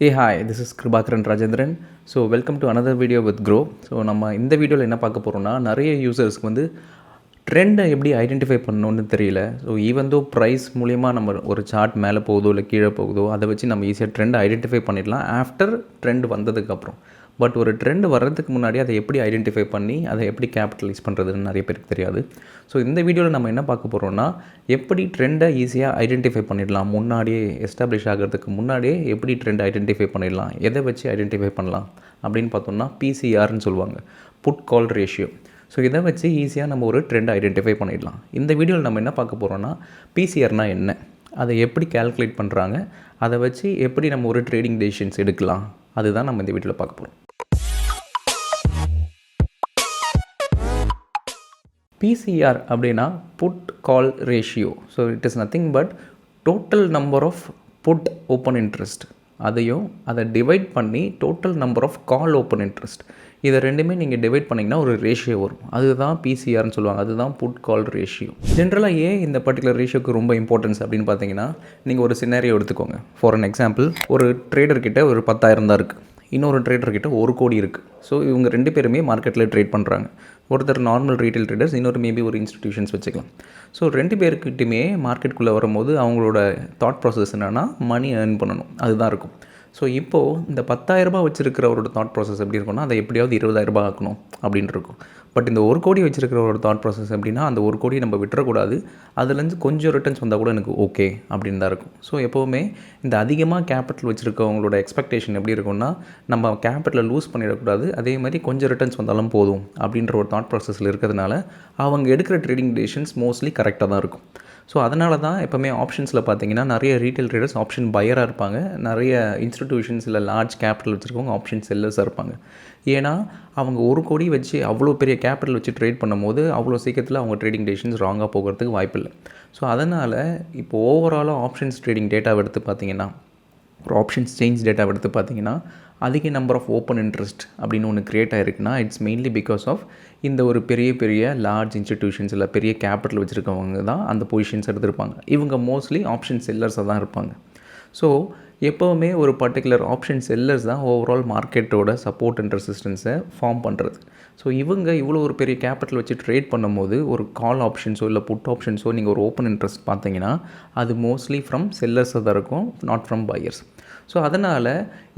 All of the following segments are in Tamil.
Hey hi, this is Kribakaran Rajendran. So welcome to another video with Groww. So நம்ம இந்த வீடியோவில் என்ன பார்க்க போகிறோம்னா நிறைய யூசர்ஸ்க்கு வந்து ட்ரெண்டை எப்படி ஐடென்டிஃபை பண்ணணுன்னு தெரியல. ஸோ ஈவன் தோ ப்ரைஸ் மூலிமா நம்ம ஒரு சார்ட் மேலே போகுதோ இல்லை கீழே போகுதோ அதை வச்சு நம்ம ஈஸியாக ட்ரெண்டை ஐடென்டிஃபை பண்ணிடலாம் ஆஃப்டர் ட்ரெண்ட் வந்ததுக்கப்புறம். பட் ஒரு ட்ரெண்ட் வர்றதுக்கு முன்னாடி அதை எப்படி ஐடென்டிஃபை பண்ணி அதை எப்படி கேபிட்டலைஸ் பண்ணுறதுன்னு நிறைய பேருக்கு தெரியாது. ஸோ இந்த வீடியோவில் நம்ம என்ன பார்க்க போகிறோம்னா எப்படி ட்ரெண்டை ஈஸியாக ஐடென்டிஃபை பண்ணிடலாம், முன்னாடியே எஸ்டாப்ளிஷ் ஆகிறதுக்கு முன்னாடியே எப்படி ட்ரெண்ட் ஐடென்டிஃபை பண்ணிடலாம், எதை வச்சு ஐடென்டிஃபை பண்ணலாம் அப்படின்னு பார்த்தோம்னா பிசிஆர்னு சொல்லுவாங்க, புட் கால் ரேஷியோ. ஸோ இதை வச்சு ஈஸியாக நம்ம ஒரு ட்ரெண்ட் ஐடென்டிஃபை பண்ணிடலாம். இந்த வீடியோவில் நம்ம என்ன பார்க்க போகிறோம்னா பிசிஆர்னால் என்ன, அதை எப்படி கால்குலேட் பண்ணுறாங்க, அதை வச்சு எப்படி நம்ம ஒரு ட்ரேடிங் டெசிஷன்ஸ் எடுக்கலாம், அதுதான் நம்ம இந்த வீடியோவில் பார்க்க போகிறோம். பிசிஆர் அப்படின்னா put call ratio. So it is nothing but total number of put open interest, அதையும் அதை டிவைட் பண்ணி total number of call open interest, இதை ரெண்டுமே நீங்கள் டிவைட் பண்ணிங்கன்னா ஒரு ரேஷியோ வரும். அதுதான் பிசிஆர்னு சொல்லுவாங்க, அதுதான் புட் கால் ரேஷியோ. ஜென்ரலாக ஏன் இந்த பர்டிகுலர் ரேஷியோக்கு ரொம்ப இம்பார்ட்டன்ஸ் அப்படின்னு பார்த்தீங்கன்னா, நீங்கள் ஒரு சினாரியோ எடுத்துக்கோங்க. ஃபார் அன் எக்ஸாம்பிள், ஒரு ட்ரேடர்கிட்ட ஒரு 10,000 தான் இருக்குது, இன்னொரு ட்ரேடர்கிட்ட 1 கோடி இருக்குது. ஸோ இவங்க 2 பேருமே மார்க்கெட்டில் ட்ரேட் பண்ணுறாங்க. ஒருத்தர் நார்மல் ரீட்டைல் ட்ரேடர்ஸ், இன்னொரு மேபி ஒரு இன்ஸ்டிடியூஷன்ஸ் வச்சுக்கலாம். ஸோ 2 பேருக்கிட்டையுமே மார்க்கெட்டுக்குள்ளே வரும்போது அவங்களோட தாட் ப்ராசஸ் என்னென்னா மணி ஏர்ன் பண்ணணும், அதுதான் இருக்கும். ஸோ இப்போது இந்த 10,000 வச்சுருக்கிறவரோட தாட் ப்ராசஸ் எப்படி இருக்கும்னா, அதை எப்படியாவது 20,000 ஆக்கணும் அப்படின்னு இருக்கும். பட் இந்த 1 கோடி வச்சுருக்கிறவரோட தாட் ப்ராசஸ் எப்படின்னா, அந்த 1 கோடி நம்ம விட்டுறக்கூடாது, அதுலேருந்து கொஞ்சம் ரிட்டர்ன்ஸ் வந்தால் கூட எனக்கு ஓகே அப்படின்னு தான் இருக்கும். ஸோ எப்போவுமே இந்த அதிகமாக கேபிட்டல் வச்சுருக்கவங்களோட எக்ஸ்பெக்டேஷன் எப்படி இருக்கும்னா, நம்ம கேபிட்டலை லூஸ் பண்ணிடக்கூடாது, அதே மாதிரி கொஞ்சம் ரிட்டர்ன்ஸ் வந்தாலும் போதும் அப்படின்ற ஒரு தாட் ப்ராசஸில் இருக்கிறதுனால அவங்க எடுக்கிற ட்ரேடிங் டெசிஷன்ஸ் மோஸ்ட்லி கரெக்டாக தான் இருக்கும். ஸோ அதனால தான் எப்போவுமே ஆப்ஷன்ஸில் பார்த்தீங்கன்னா நிறைய ரீட்டைல் ட்ரேடர்ஸ் ஆப்ஷன் பையராக இருப்பாங்க, நிறைய இன்ஸ்டிடியூஷன்ஸ் இல்லை லார்ஜ் கேபிட்டல் வச்சுருக்கவங்க ஆப்ஷன் செல்லர்ஸாக இருப்பாங்க. ஏன்னா அவங்க 1 கோடி வச்சு அவ்வளோ பெரிய கேபிட்டல் வச்சு ட்ரேட் பண்ணும்போது அவ்வளோ சீக்கிரத்தில் அவங்க ட்ரேடிங் டெசிஷன்ஸ் ராங்காக போகிறதுக்கு வாய்ப்பில்லை. ஸோ அதனால் இப்போ ஓவராலாக ஆப்ஷன்ஸ் ட்ரேடிங் டேட்டாவை எடுத்து பார்த்தீங்கன்னா, ஒரு ஆப்ஷன்ஸ் சேஞ்ச் டேட்டாவை எடுத்து பார்த்தீங்கன்னா அதிக நம்பர் ஆஃப் ஓப்பன் இன்ட்ரெஸ்ட் அப்படின்னு ஒன்று க்ரியேட் ஆகிருக்குன்னா இட்ஸ் மெயின்லி பிகாஸ் ஆஃப் இந்த ஒரு பெரிய லார்ஜ் இன்ஸ்டிடியூஷன்ஸ் இல்லை பெரிய கேபிட்டல் வச்சுருக்கவங்க தான் அந்த பொசிஷன்ஸ் எடுத்திருப்பாங்க. இவங்க மோஸ்ட்லி ஆப்ஷன் செல்லர்ஸாக தான் இருப்பாங்க. ஸோ எப்போவுமே ஒரு பர்டிகுலர் ஆப்ஷன் செல்லர்ஸ் தான் ஓவரால் மார்க்கெட்டோட சப்போர்ட் அண்ட் ரெசிஸ்டன்ஸை ஃபார்ம் பண்ணுறது. ஸோ இவங்க இவ்வளோ ஒரு பெரிய கேபிட்டல் வச்சு ட்ரேட் பண்ணும்போது ஒரு கால் ஆப்ஷன்ஸோ இல்லை புட் ஆப்ஷன்ஸோ நீங்கள் ஒரு ஓப்பன் இன்ட்ரெஸ்ட் பார்த்தீங்கன்னா அது மோஸ்ட்லி ஃப்ரம் செல்லர்ஸாக தான் இருக்கும், நாட் ஃப்ரம் பையர்ஸ். ஸோ அதனால்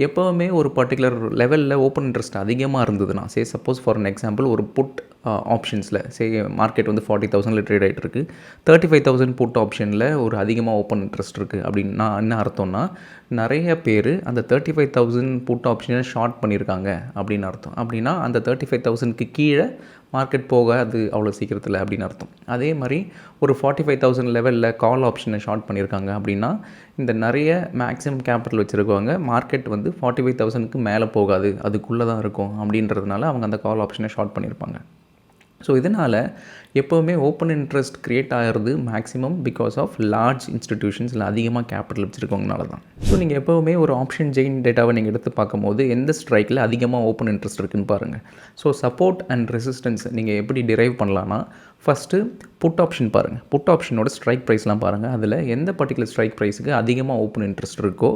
எப்போவுமே ஒரு பர்டிகுலர் லெவலில் ஓப்பன் இன்ட்ரெஸ்ட் அதிகமாக இருந்ததுன்னா, சப்போஸ் ஃபார் அன் எக்ஸாம்பிள் ஒரு புட் ஆப்ஷன்ஸில் மார்க்கெட் வந்து 40,000 ட்ரேட் ஆகிட்டு இருக்குது, 35,000 புட் ஆப்ஷனில் ஒரு அதிகமாக ஓப்பன் இன்ட்ரெஸ்ட் இருக்குது அப்படின்னா என்ன அர்த்தம்னா, நிறைய பேர் அந்த 35,000 புட் ஆப்ஷனை ஷார்ட் பண்ணியிருக்காங்க அப்படின்னு அர்த்தம். அப்படின்னா அந்த 35,000க்கு கீழே மார்க்கெட் போகாது அவ்வளோ சீக்கிரத்தில் அப்படின்னு அர்த்தம். அதே மாதிரி ஒரு 45,000 லெவலில் கால் ஆப்ஷனை ஷார்ட் பண்ணியிருக்காங்க அப்படின்னா இந்த நிறைய மேக்ஸிமம் கேபிட்டல் வச்சுருக்கவங்க மார்க்கெட் வந்து 45,000க்கு மேலே போகாது, அதுக்குள்ளே தான் இருக்கும் அப்படின்றதுனால அவங்க அந்த கால் ஆப்ஷனை ஷார்ட் பண்ணியிருப்பாங்க. ஸோ இதனால் எப்போவுமே ஓப்பன் இன்ட்ரெஸ்ட் க்ரியேட் ஆகிறது maximum because of large institutions இல்லை அதிகமாக கேபிட்டல் வச்சுருக்கவங்கனால தான். ஸோ நீங்கள் எப்போவுமே ஒரு ஆப்ஷன் செயின் டேட்டாவை நீங்கள் எடுத்து பார்க்கும்போது எந்த ஸ்ட்ரைக்கில் அதிகமாக ஓப்பன் இன்ட்ரெஸ்ட் இருக்குதுன்னு பாருங்கள். ஸோ சப்போர்ட் அண்ட் ரெசிஸ்டன்ஸ் நீங்கள் எப்படி டிரைவ் பண்ணலான்னா, ஃபஸ்ட்டு புட் ஆப்ஷன் பாருங்கள், புட் ஆப்ஷனோட ஸ்ட்ரைக் ப்ரைஸ்லாம் பாருங்கள், அதில் எந்த பர்டிகுலர் ஸ்ட்ரைக் ப்ரைஸுக்கு அதிகமாக ஓப்பன் இன்ட்ரெஸ்ட் இருக்கோ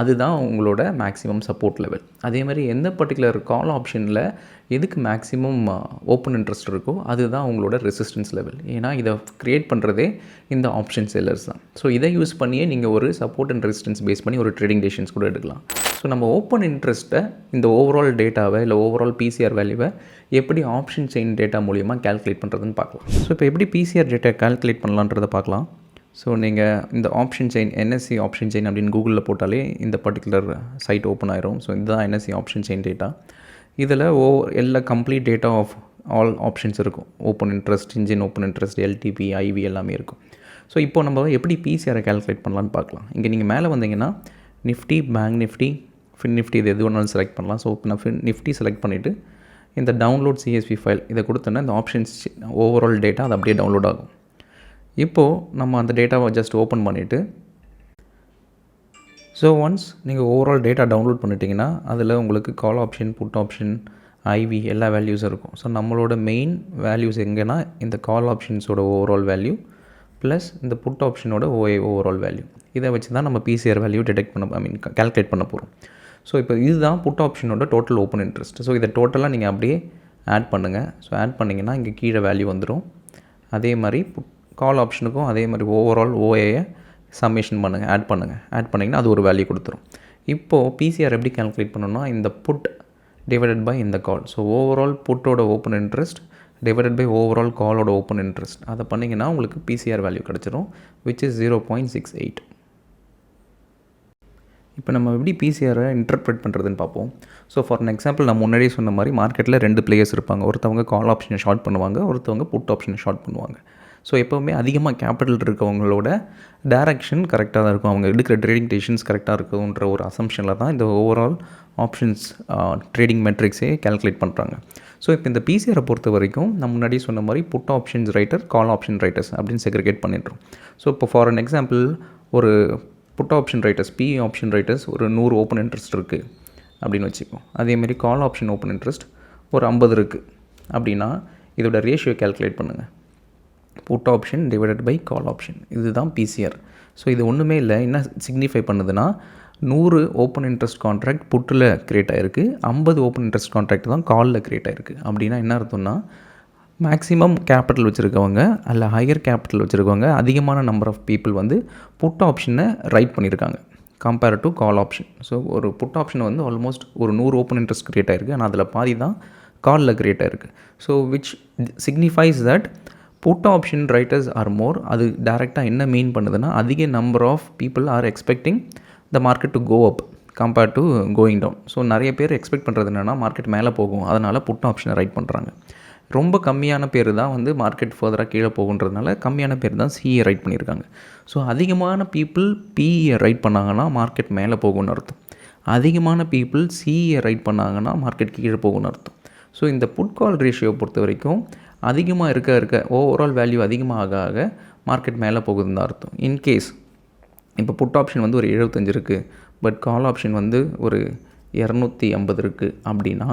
அதுதான் உங்களோட மேக்ஸிமம் சப்போர்ட் லெவல். அதே மாதிரி எந்த பர்டிகுலர் கால் ஆப்ஷனில் எதுக்கு மேக்ஸிமம் ஓப்பன் இன்ட்ரெஸ்ட் இருக்கோ அதுதான் உங்களோட ரெசிஸ்டன்ஸ் லெவல். ஏன்னா இதை க்ரியேட் பண்ணுறதே இந்த ஆப்ஷன் செல்லர்ஸ் தான். ஸோ இதை யூஸ் பண்ணியே நீங்கள் ஒரு சப்போர்ட் அண்ட் ரெசிஸ்டன்ஸ் பேஸ் பண்ணி ஒரு ட்ரேடிங் டெசிஷன்ஸ் கூட எடுக்கலாம். ஸோ நம்ம ஓப்பன் இன்ட்ரெஸ்ட்டை இந்த ஓவரால் டேட்டாவை இல்லை ஓவரால் பிசிஆர் வேல்யூவை எப்படி ஆப்ஷன் செயின் டேட்டா மூலிமா கால்குலேட் பண்ணுறதுன்னு பார்க்கலாம். ஸோ இப்போ எப்படி பிசிஆர் டேட்டா கால்குலேட் பண்ணலான்றதை பார்க்கலாம். ஸோ நீங்கள் இந்த option chain NSC option chain அப்படின்னு கூகுளில் போட்டாலே இந்த பர்டிகுலர் சைட் ஓப்பன் ஆயிரும். ஸோ இதுதான் என்எஸ்சி ஆப்ஷன் செயின் டேட்டா. இதில் எல்லா complete data of all options இருக்கும். ஓப்பன் இன்ட்ரெஸ்ட், இன்ஜின் ஓப்பன் இன்ட்ரெஸ்ட், எல்டிபி, ஐவி எல்லாமே இருக்கும். ஸோ இப்போ நம்ம எப்படி பிசிஆரை கால்குலேட் பண்ணலான்னு பார்க்கலாம். இங்கே நீங்கள் மேலே வந்தீங்கன்னா Nifty, bank Nifty, fin Nifty, இது எது வேணாலும் செலக்ட் பண்ணலாம். ஸோ இப்போ நான் நிஃப்டி செலக்ட் பண்ணிவிட்டு இந்த டவுன்லோட் சிஎஸ்வி ஃபைல் இதை கொடுத்தோன்னா இந்த ஆப்ஷன்ஸ் ஓவரால் டேட்டா அது அப்படியே டவுன்லோட் ஆகும். இப்போது நம்ம அந்த டேட்டாவை ஜஸ்ட் ஓப்பன் பண்ணிவிட்டு, ஸோ ஒன்ஸ் நீங்கள் ஓவரால் டேட்டா டவுன்லோட் பண்ணிட்டீங்கன்னா அதில் உங்களுக்கு call option, put option, IV எல்லா வேல்யூஸும் இருக்கும். ஸோ நம்மளோட மெயின் வேல்யூஸ் எங்கேனா இந்த கால் ஆப்ஷன்ஸோட ஓவரால் வேல்யூ ப்ளஸ் இந்த புட் ஆப்ஷனோட ஓவரால் வேல்யூ, இதை வச்சு தான் நம்ம பிசிஆர் வேல்யூ கால்குலேட் பண்ண போகிறோம். ஸோ இப்போ இதுதான் புட் ஆப்ஷனோட டோட்டல் ஓப்பன் இன்ட்ரெஸ்ட். ஸோ இதை டோட்டலாக நீங்கள் அப்படியே ஆட் பண்ணுங்கள். ஸோ ஆட் பண்ணிங்கன்னா இங்கே கீழே வேல்யூ வந்துடும். அதே மாதிரி கால் ஆப்ஷனுக்கும் அதே மாதிரி ஓவரால் ஓஏயை சம்மேஷன் பண்ணுங்கள், ஆட் பண்ணிங்கன்னா அது ஒரு வேல்யூ கொடுத்துரும். இப்போது பிசிஆர் எப்படி கால்குலேட் பண்ணணும்னா இந்த புட் டிவைடட் பை இந்த கால். ஸோ ஓவரால் புட்டோட open interest divided by overall காலோட ஓப்பன் இன்ட்ரெஸ்ட் அதை பண்ணிங்கன்னா உங்களுக்கு பிசிஆர் வேல்யூ கிடச்சிரும், விச் இஸ் 0.68. இப்போ நம்ம எப்படி பிசிஆரை இன்டர்பிரேட் பண்ணுறதுன்னு பார்ப்போம். ஸோ ஃபார் அன் எக்ஸாம்பிள் நான் முன்னாடியே சொன்ன மாதிரி மார்க்கெட்டில் 2 பிளேயர்ஸ் இருப்பாங்க. ஒருத்தவங்க கால் ஆப்ஷனை ஷார்ட் பண்ணுவாங்க, ஒருத்தவங்க புட் ஆப்ஷனை ஷார்ட் பண்ணுவாங்க. ஸோ எப்போவுமே அதிகமாக கேபிட்டல் இருக்கவங்களோட டைரக்ஷன் கரெக்டாக தான் இருக்கும், அவங்க எடுக்கிற ட்ரேடிங் டெசிஷன்ஸ் கரெக்டாக இருக்குன்ற ஒரு அசம்ஷனில் தான் இந்த ஓவரால் ஆப்ஷன்ஸ் ட்ரேடிங் மெட்ரிக்ஸே கேல்குலேட் பண்ணுறாங்க. ஸோ இப்போ இந்த பிசிஆரை பொறுத்த வரைக்கும் நான் முன்னாடியே சொன்ன மாதிரி put options writer, call option writers அப்படின்னு செக்ரிகேட் பண்ணிடுறோம். ஸோ இப்போ ஃபார் அன் எக்ஸாம்பிள் ஒரு put option writers, P option writers ஒரு 100 ஓப்பன் இன்ட்ரெஸ்ட் இருக்குது அப்படின்னு வச்சுப்போம். அதேமாதிரி கால் ஆப்ஷன் ஓப்பன் இன்ட்ரெஸ்ட் ஒரு 50 இருக்குது அப்படின்னா இதோட ரேஷியோ கேல்குலேட் பண்ணுங்கள், put option divided by call option. இதுதான் பிசிஆர். ஸோ இது ஒன்றுமே இல்லை, என்ன சிக்னிஃபை பண்ணுதுன்னா 100 ஓப்பன் இன்ட்ரெஸ்ட் கான்ட்ராக்ட் புட்டில் க்ரியேட் ஆகிருக்கு, 50 ஓப்பன் இன்ட்ரெஸ்ட் கான்ட்ராக்ட் தான் காலில் க்ரியேட் ஆகிருக்கு. அப்படின்னா என்ன அர்த்தம்னா மேக்ஸிமம் கேபிட்டல் வச்சுருக்கவங்க அல்ல ஹையர் கேபிட்டல் வச்சுருக்கவங்க அதிகமான நம்பர் ஆஃப் பீப்புள் வந்து புட் ஆப்ஷனை ரைட் பண்ணியிருக்காங்க compare to call option. So ஒரு புட் ஆப்ஷன் வந்து ஆல்மோஸ்ட் ஒரு 100 ஓப்பன் இன்ட்ரெஸ்ட் க்ரியேட் ஆகிருக்கு, ஆனால் அதில் பாதி தான் காலில் க்ரியேட் ஆகிருக்கு. So which signifies that put option writers are more. அது டேரெக்டாக என்ன மீன் பண்ணுதுன்னா அதிக number of people are expecting the market to go up compare to going down. So நிறைய பேர் எக்ஸ்பெக்ட் பண்ணுறது என்னென்னா மார்க்கெட் மேலே போகும், அதனால் புட் ஆப்ஷனை ரைட் பண்ணுறாங்க. ரொம்ப கம்மியான பேர் தான் வந்து மார்க்கெட் ஃபர்தராக கீழே போகுன்றதுனால கம்மியான பேர் தான் சிஏ ரைட் பண்ணியிருக்காங்க. ஸோ அதிகமான பீப்புள் பிஇயை ரைட் பண்ணாங்கன்னா மார்க்கெட் மேலே போகும்னு அர்த்தம், அதிகமான பீப்புள் சிஏ ரைட் பண்ணாங்கன்னா மார்க்கெட் கீழே போகும்னு அர்த்தம். ஸோ இந்த புட் கால் ரேஷியோ பொறுத்த வரைக்கும் அதிகமாக இருக்க ஓவரால் வேல்யூ அதிகமாக ஆக மார்க்கெட் மேலே போகுதுன்னு தான் அர்த்தம். இன்கேஸ் இப்போ புட் ஆப்ஷன் வந்து ஒரு 75 இருக்குது, பட் கால் ஆப்ஷன் வந்து ஒரு 250 இருக்குது அப்படின்னா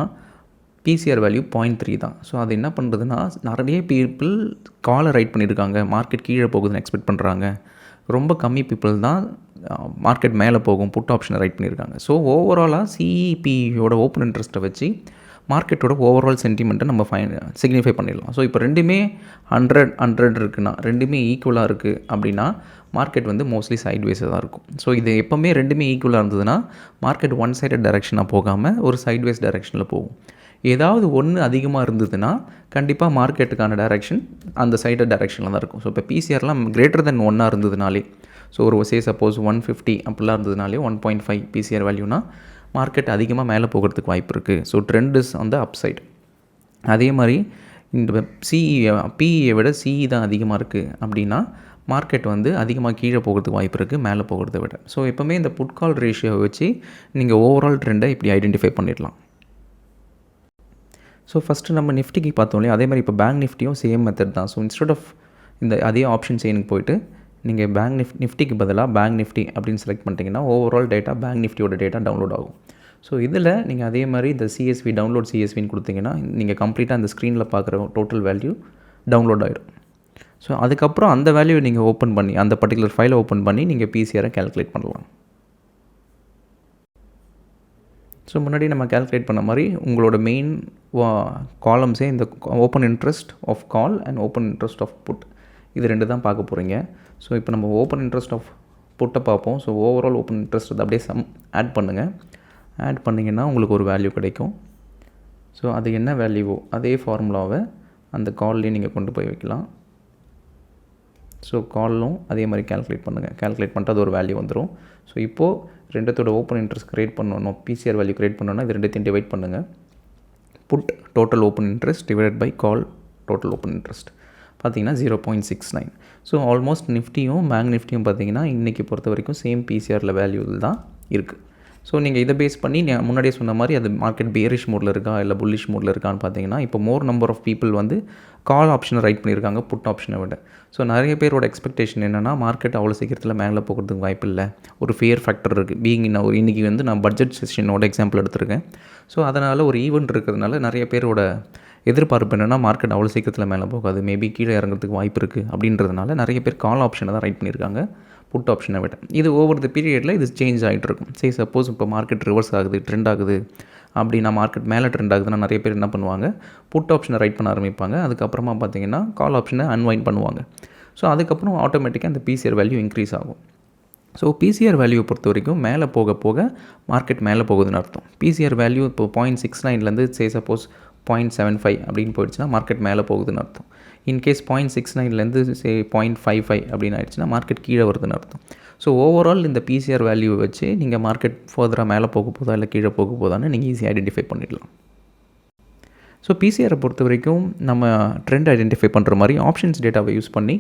பிசிஆர் வேல்யூ 0.3 தான். ஸோ அது என்ன பண்ணுறதுன்னா நிறைய பீப்புள் காலை ரைட் பண்ணியிருக்காங்க, மார்க்கெட் கீழே போகுதுன்னு எக்ஸ்பெக்ட் பண்ணுறாங்க, ரொம்ப கம்மி பீப்புள் தான் மார்க்கெட் மேலே போகும் புட் ஆப்ஷனை ரைட் பண்ணியிருக்காங்க. ஸோ ஓவராலாக சிஇபியோட ஓப்பன் இன்ட்ரெஸ்ட்டை வச்சு மார்க்கெட்டோட ஓவரால் சென்டிமெண்ட்டை நம்ம சிக்னிஃபை பண்ணிடலாம். ஸோ இப்போ ரெண்டுமே 100 இருக்குன்னா ரெண்டுமே ஈக்குவலாக இருக்குது அப்படின்னா மார்க்கெட் வந்து மோஸ்ட்லி சைட்வேஸாக தான் இருக்கும். ஸோ இது எப்போவுமே ரெண்டுமே ஈக்குவலாக இருந்ததுன்னா மார்க்கெட் ஒன் சைடட் டைரெக்ஷனாக போகாமல் ஒரு சைட்வேஸ் டைரெக்ஷனில் போகும். ஏதாவது ஒன்று அதிகமாக இருந்ததுன்னா கண்டிப்பாக மார்க்கெட்டுக்கான டைரெக்ஷன் அந்த சைடட் டைரெக்ஷனில் தான் இருக்கும். ஸோ இப்போ பிசிஆர்லாம் கிரேட்டர் தென் 1 இருந்ததுனாலே, ஸோ ஒரு சப்போஸ் 150 அப்படிலாம் இருந்ததுனாலே 1.5 பிசிஆர் வேல்யூனா மார்க்கெட் அதிகமாக மேலே போகிறதுக்கு வாய்ப்பு இருக்குது. So trend is on the upside. அதே மாதிரி இந்த பிஇயை விட சிஇ தான் அதிகமாக இருக்குது அப்படின்னா மார்க்கெட் வந்து அதிகமாக கீழே போகிறதுக்கு வாய்ப்பு இருக்குது மேலே போகிறத விட. ஸோ எப்போவுமே இந்த புட் கால் ரேஷியோவை வச்சு நீங்கள் ஓவரால் ட்ரெண்டை இப்படி ஐடென்டிஃபை பண்ணிடலாம். ஸோ ஃபஸ்ட்டு நம்ம நிஃப்டிக்கு பார்த்தோம் இல்லையா, அதே மாதிரி இப்போ பேங்க் நிஃப்டியும் சேம் மெத்தட் தான். ஸோ இன்ஸ்டெட் ஆஃப் இந்த அதே ஆப்ஷன் செயினுக்கு போய்ட்டு நீங்கள் நிஃப்டிக்கு பதிலாக பேங்க் நிஃப்டி அப்படின்னு செலக்ட் பண்ணிட்டீங்கன்னா ஓவரால் டேட்டா பேங்க் நிஃப்டியோட டேட்டா டவுன்லோட் ஆகும். ஸோ இதில் நீங்கள் அதே மாதிரி இந்த சிஎஸ்வி டவுன்லோட் சிஎஸ்வின்னு கொடுத்தீங்கன்னா நீங்கள் கம்ப்ளீட்டாக அந்த ஸ்க்ரீனில் பார்க்குற டோட்டல் வேல்யூ டவுன்லோட் ஆகிடும். ஸோ அதுக்கப்புறம் அந்த வேல்யூவை நீங்கள் ஓப்பன் பண்ணி அந்த பர்டிகுலர் ஃபைலை ஓப்பன் பண்ணி நீங்கள் பிசிஆரை கேல்குலேட் பண்ணலாம். ஸோ முன்னாடி நம்ம கேல்குலேட் பண்ண மாதிரி உங்களோட மெயின் காலம்ஸே இந்த open interest of call and open interest of put இது 2 தான் பார்க்க போகிறீங்க. ஸோ இப்போ நம்ம ஓப்பன் இன்ட்ரெஸ்ட் ஆஃப் புட்டை பார்ப்போம். ஸோ ஓவரால் ஓப்பன் இன்ட்ரெஸ்ட் அதை அப்படியே ஆட் பண்ணுங்கள். ஆட் பண்ணிங்கன்னா உங்களுக்கு ஒரு வேல்யூ கிடைக்கும். ஸோ அது என்ன வேல்யூவோ அதே ஃபார்முலாவை அந்த கால்லேயே நீங்கள் கொண்டு போய் வைக்கலாம். ஸோ காலும் அதே மாதிரி கேல்குலேட் பண்ணுங்கள். கேல்குலேட் பண்ணிட்டு அது ஒரு வேல்யூ வந்துடும். ஸோ இப்போது ரெண்டுத்தோட ஓப்பன் இன்ட்ரெஸ்ட் க்ரியேட் பண்ணணும், பிசிஆர் வேல்யூ க்ரியேட் பண்ணணும்னா இது ரெண்டுத்தையும் டிவைட் பண்ணுங்கள். Put total open interest divide by call total open interest பார்த்தீங்கன்னா 0.69. ஸோ ஆல்மோஸ்ட் நிஃப்டியும் பேங்க் நிஃப்டியும் பார்த்தீங்கன்னா இன்றைக்கி பொறுத்த வரைக்கும் சேம் பிசிஆரில் வேல்யூவில் தான் இருக்குது. ஸோ நீங்கள் இதை பேஸ் பண்ணி முன்னாடியே சொன்ன மாதிரி அது மார்க்கெட் பேரிஷ் மோடில் இருக்கா இல்லை புல்லிஷ் மோடில் இருக்கான்னு பார்த்தீங்கன்னா இப்போ மோர் நம்பர் ஆஃப் பீப்புள் வந்து கால் ஆப்ஷனை ரைட் பண்ணியிருக்காங்க புட் ஆப்ஷனை விட. ஸோ நிறைய பேரோட எக்ஸ்பெக்டேஷன் என்னென்னா மார்க்கெட் அவ்வளோ சீக்கிரத்தில் மேலே போகிறதுக்கு வாய்ப்பு இல்லை, ஒரு ஃபியர் ஃபேக்டர் இருக்குது. இன்றைக்கி வந்து நான் பட்ஜெட் செஷனோட எக்ஸாம்பிள் எடுத்திருக்கேன். ஸோ அதனால் ஒரு ஈவெண்ட் இருக்கிறதுனால நிறைய பேரோட எதிர்பார்ப்பு என்னென்னா மார்க்கெட் அவ்வளோ சீக்கிரத்தில் மேலே போகாது, மேபி கீழே இறங்கிறதுக்கு வாய்ப்பு இருக்குது அப்படின்றதுனால நிறைய பேர் கால் ஆப்ஷனை தான் ரைட் பண்ணியிருக்காங்க புட் ஆப்ஷனை விட. இது ஓவர் த பீரியடில் இது சேஞ்ச் ஆகிட்டு இருக்கும். சரி, சப்போஸ் இப்போ மார்க்கெட் ரிவர்ஸ் ஆகுது, ட்ரெண்ட் ஆகுது அப்படின்னா, மார்க்கெட் மேலே ட்ரெண்ட் ஆகுதுன்னா நிறைய பேர் என்ன பண்ணுவாங்க, புட் ஆப்ஷனை ரைட் பண்ண ஆரம்பிப்பாங்க. அதுக்கப்புறமா பார்த்தீங்கன்னா கால் ஆப்ஷனை அன்வைண்ட் பண்ணுவாங்க. ஸோ அதுக்கப்புறம் ஆட்டோமேட்டிக்காக அந்த பிசிஆர் வேல்யூ இன்க்ரீஸ் ஆகும். ஸோ பிசிஆர் வேல்யூவை பொறுத்த வரைக்கும் மேலே போக போக மார்க்கெட் மேலே போகுதுன்னு அர்த்தம். பிசிஆர் வேல்யூ இப்போ 0.69லேருந்து சப்போஸ் 0.75 அப்படின்னு போயிடுச்சுன்னா மார்க்கெட் மேலே போகுதுன்னு அர்த்தம். இன்கேஸ் 0.69லேருந்து 0.55 அப்படின்னு ஆயிடுச்சுன்னா மார்க்கெட் கீழே வருதுன்னு அர்த்தம். ஸோ ஓவரால் இந்த பிசிஆர் வேல்யூவை வச்சு நீங்கள் மார்க்கெட் ஃபர்தராக மேலே போக போதா இல்லை கீழே போக போதான்னு நீங்கள் ஈஸியாக ஐடென்டிஃபை பண்ணிடலாம். ஸோ பிசிஆரை பொறுத்த வரைக்கும் நம்ம ட்ரெண்ட் ஐடென்டிஃபை பண்ணுற மாதிரி ஆப்ஷன்ஸ் டேட்டாவை யூஸ் பண்ணி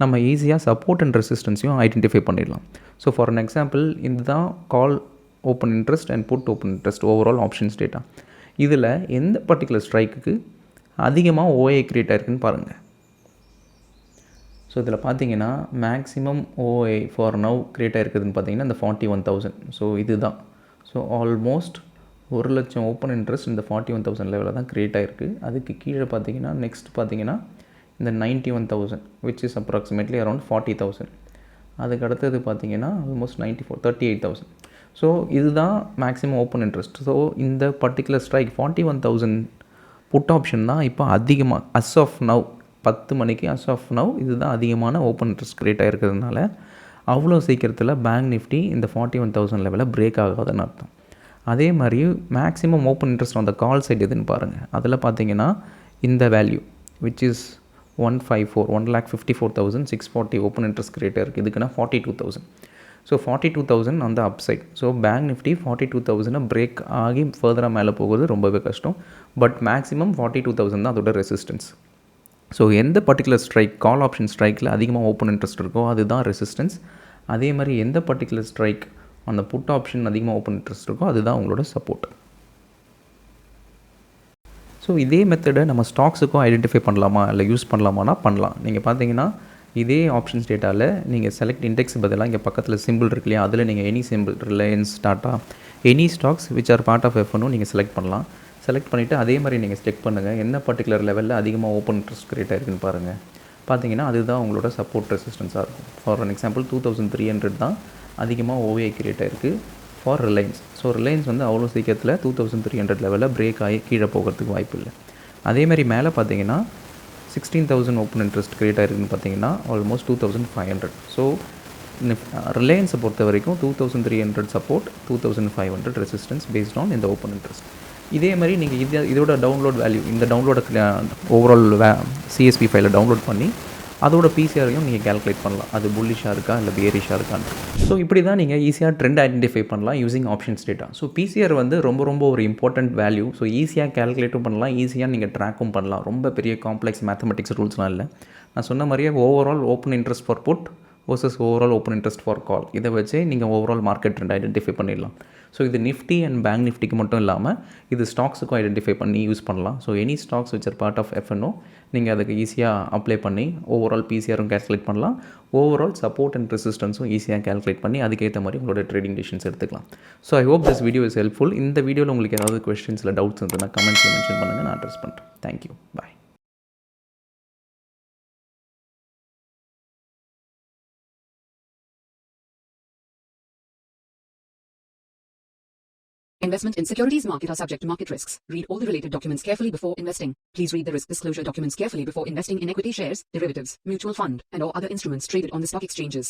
நம்ம ஈஸியாக சப்போர்ட் அண்ட் ரெசிஸ்டன்ஸையும் ஐடென்டிஃபை பண்ணிடலாம். ஸோ ஃபார் அன் எக்ஸாம்பிள், இதுதான் call open interest and put open interest overall options data. இதில் எந்த பர்டிகுலர் ஸ்ட்ரைக்குக்கு அதிகமாக ஓஏ கிரியேட் ஆயிருக்குன்னு பாருங்கள். ஸோ இதில் பார்த்தீங்கன்னா maximum OI for now create ஆகிருக்குதுன்னு பார்த்தீங்கன்னா இந்த 41,000. ஸோ இதுதான். ஸோ ஆல்மோஸ்ட் 1,00,000 ஓப்பன் இன்ட்ரெஸ்ட் இந்த 41,000 லெவலில் தான் கிரியேட் ஆகிருக்கு. அதுக்கு கீழே பார்த்தீங்கன்னா நெக்ஸ்ட் பார்த்தீங்கன்னா இந்த 91,000 விச் இஸ் அப்ராக்சிமேட்லி அரௌண்ட் 40,000. அதுக்கு அடுத்தது பார்த்தீங்கன்னா ஆல்மோஸ்ட் 38,000. ஸோ இதுதான் மேக்ஸிமம் ஓப்பன் இன்ட்ரெஸ்ட். ஸோ இந்த பர்டிகுலர் ஸ்ட்ரைக் 41,000 புட் ஆப்ஷன் தான் இப்போ அதிகமாக அஸ் ஆஃப் நவ் 10 மணிக்கு அஸ் ஆஃப் நவ் இதுதான் அதிகமான ஓப்பன் இன்ட்ரெஸ்ட் கிரியேட் ஆகிருக்கிறதுனால அவ்வளோ சீக்கிரத்தில் பேங்க் நிஃப்டி இந்த 41,000 லெவலில் பிரேக் ஆகாதுன்னு அர்த்தம். அதே மாதிரி மேக்ஸிமம் ஓப்பன் இன்ட்ரெஸ்ட் அந்த கால் சைடு எதுன்னு பாருங்கள். அதில் பார்த்தீங்கன்னா இந்த value which is 1,54,640 open interest create இருக்குது. இதுக்குன்னா 42,000. ஸோ 42,000 அந்த upside. So bank Nifty 42,000 break ஆகி ஃபர்தராக மேலே போகிறது ரொம்பவே கஷ்டம். பட் மேக்ஸிமம் 42,000 தான் அதோட ரெசிஸ்டன்ஸ். ஸோ எந்த பர்டிகுலர் ஸ்ட்ரைக் கால் ஆப்ஷன் ஸ்ட்ரைக்கில் அதிகமாக ஓப்பன் இன்ட்ரெஸ்ட் இருக்கோ அதுதான் ரெசிஸ்டன்ஸ். அதே மாதிரி எந்த பர்டிகுலர் ஸ்ட்ரைக் அந்த புட் ஆப்ஷன் அதிகமாக ஓப்பன் இன்ட்ரெஸ்ட் இருக்கோ அதுதான் உங்களோட சப்போர்ட். ஸோ இதே மெத்தடை நம்ம ஸ்டாக்ஸுக்கும் ஐடென்டிஃபை பண்ணலாமா இல்லை யூஸ் பண்ணலாமானா பண்ணலாம். நீங்கள் பார்த்தீங்கன்னா இதே ஆப்ஷன்ஸ் டேட்டாவில் நீங்கள் செலக்ட் இண்டெக்ஸ் பதிலாக இங்கே பக்கத்தில் சிம்பிள் இருக்கு இல்லையா, அதில் நீங்கள் any simple Reliance, Tata, any stocks which are part of எஃப்னு நீங்கள் செலக்ட் பண்ணலாம். செலக்ட் பண்ணிவிட்டு அதே மாதிரி நீங்கள் செக் பண்ணுங்கள் என்ன பர்டிகுலர் லெவலில் அதிகமாக ஓப்பன் இன்ட்ரெஸ்ட் கிரியேட் ஆகிருக்குன்னு பாருங்கள். பார்த்தீங்கன்னா அதுதான் உங்களோட சப்போர்ட் ரெசிஸ்டன்ஸாக இருக்கும். ஃபார் அன் எக்ஸாம்பிள் 2,300 தான் அதிகமாக ஓஏ கிரியேட் ஆகிருக்கு ஃபார் ரிலையன்ஸ். ஸோ ரிலையன்ஸ் வந்து அவ்வளோ சீக்கிரத்தில் 2,300 லெவலில் பிரேக் ஆகி கீழே போகிறதுக்கு வாய்ப்பு இல்லை. அதேமாதிரி மேலே பார்த்தீங்கன்னா 16,000 ஓப்பன் இன்ட்ரெஸ்ட் கிரியேட் ஆகிருக்குன்னு பார்த்தீங்கன்னா ஆல்மோஸ்ட் 2,500. ஸோ ரிலையன்ஸை பொறுத்த வரைக்கும் 2,300 சப்போர்ட், 2,500 ரெசிஸ்டன்ஸ் பேஸ்ட் ஆன் இந்த ஓப்பன் இன்ட்ரெஸ்ட். இதே மாதிரி நீங்கள் இதோட டவுன்லோட் வேல்யூ இந்த டவுன்லோட ஓவரால் சிஎஸ்பி ஃபைலை டவுன்லோட் பண்ணி அதோட பிசிஆரையும் நீங்கள் கேல்குலேட் பண்ணலாம். அது புல்லிஷாக இருக்கா இல்லை பேரிஷாக இருக்கான்னு. ஸோ இப்படி தான் நீங்கள் ஈஸியாக ட்ரெண்ட் ஐடென்டிஃபை பண்ணலாம் using options data. So PCR வந்து ரொம்ப ஒரு இம்பார்ட்டண்ட் வேல்யூ. ஸோ ஈஸியாக கேல்குலேட்டும் பண்ணலாம், ஈஸியாக நீங்கள் ட்ராக்கும் பண்ணலாம். ரொம்ப பெரிய காம்ப்ளெக்ஸ் மேத்தமெட்டிக்ஸ் ரூல்ஸ்லாம் இல்லை. நான் சொன்ன மாதிரியே overall open interest for put versus overall open interest for call, இதை வச்சு நீங்கள் ஓவரால் மார்க்கெட் ட்ரெண்ட் ஐடென்டிஃபை பண்ணிடலாம். ஸோ இது நிஃப்டி அண்ட் பேங்க் நிஃப்டிக்கு மட்டும் இல்லாமல் இது ஸ்டாக்ஸுக்கும் ஐடென்டிஃபை பண்ணி யூஸ் பண்ணலாம். So any stocks which are part of F and O நீங்கள் அதுக்கு ஈஸியாக அப்ளை பண்ணி ஓவரால் பிசிஆரும் கேல்குலேட் பண்ணலாம். ஓவரால் சப்போர்ட் அண்ட் ரெசிஸ்டன்ஸும் ஈஸியாக கேல்குலேட் பண்ணி அதுக்கேற்ற மாதிரி உங்களோட ட்ரேடிங் டிசிஷன்ஸ் எடுத்துக்கலாம். So I hope this video is helpful. இந்த வீடியோவில் உங்களுக்கு ஏதாவது கொஸ்டின்ஸ் இல்லை டவுட்ஸ் இருந்ததுன்னா கமெண்ட்ஸில் மென்ஷன் பண்ணுங்கள், நான் அட்ரஸ் பண்ணுறேன். Thank you, bye. Investment in securities market are subject to market risks. Read all the related documents carefully before investing. Please read the risk disclosure documents carefully before investing in equity shares, derivatives, mutual fund, and or other instruments traded on the stock exchanges.